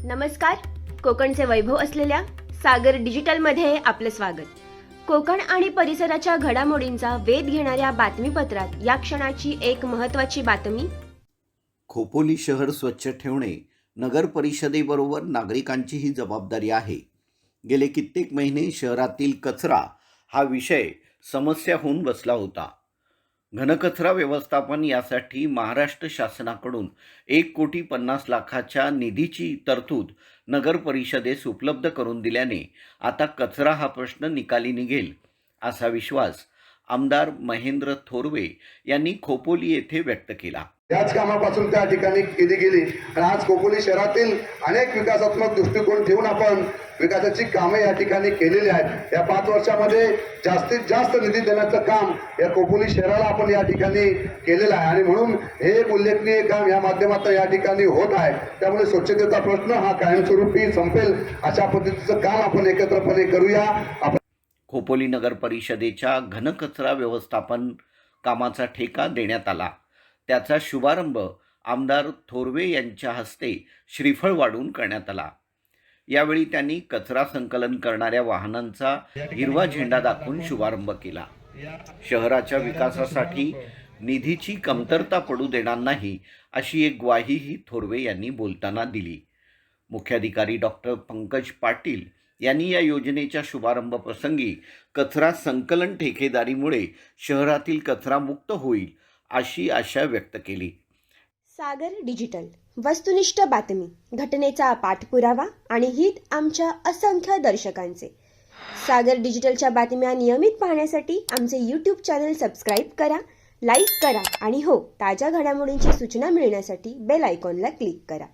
नमस्कार. कोकणचे वैभव असलेल्या सागर डिजिटलमध्ये आपले स्वागत. कोकण आणि परिसराच्या घडामोडींचा वेध घेणाऱ्या बातमीपत्रात या क्षणाची एक महत्त्वाची बातमी. खोपोली शहर स्वच्छ ठेवणे नगर परिषदेबरोबर नागरिकांचीही जबाबदारी आहे. गेले कित्येक महिने शहरातील कचरा हा विषय समस्या होऊन बसला होता. घनकचरा व्यवस्थापन यासाठी महाराष्ट्र शासनाकडून 1,50,00,000च्या निधीची तरतूद नगर परिषदेस उपलब्ध करून दिल्याने आता कचरा हा प्रश्न निकाली निघेल असा विश्वास आमदार महेंद्र थोरवे यांनी खोपोली येथे व्यक्त केला. याच कामापासून त्या ठिकाणी केली गेली आणि आज खोपोली शहरातील अनेक विकासात्मक दृष्टिकोन ठेवून आपण विकासाची कामे या ठिकाणी केलेली आहेत. या 5 वर्षामध्ये जास्तीत जास्त निधी देण्याचं काम या खोपोली शहराला आपण या ठिकाणी केलेलं आहे आणि म्हणून हे एक उल्लेखनीय काम या माध्यमातून या ठिकाणी होत आहे. त्यामुळे स्वच्छतेचा प्रश्न हा कायमस्वरूपी संपेल अशा पद्धतीचं काम आपण एकत्रपणे करूया. खोपोली नगर परिषदेच्या घनकचरा व्यवस्थापन कामाचा ठेका देण्यात आला. त्याचा शुभारंभ आमदार थोरवे यांच्या हस्ते श्रीफळ वाढून करण्यात आला. यावेळी त्यांनी कचरा संकलन करणाऱ्या वाहनांचा हिरवा झेंडा दाखवून शुभारंभ केला. शहराच्या विकासासाठी निधीची कमतरता पडू देणार नाही अशी एक ग्वाहीही थोरवे यांनी बोलताना दिली. मुख्याधिकारी डॉक्टर पंकज पाटील यांनी या योजनेच्या शुभारंभ प्रसंगी कचरा संकलन ठेकेदारीमुळे शहरातील कचरा मुक्त होईल अशी आशा व्यक्त केली. सागर डिजिटल, वस्तुनिष्ठ बातमी, घटनेचा पाठपुरावा आणि हित आमच्या असंख्य दर्शकांचे. सागर डिजिटलच्या बातम्या नियमित पाहण्यासाठी आमचे YouTube चॅनल सबस्क्राईब करा, लाईक करा आणि ताज्या घडामोडींची सूचना मिळण्यासाठी बेल आयकॉनला क्लिक करा.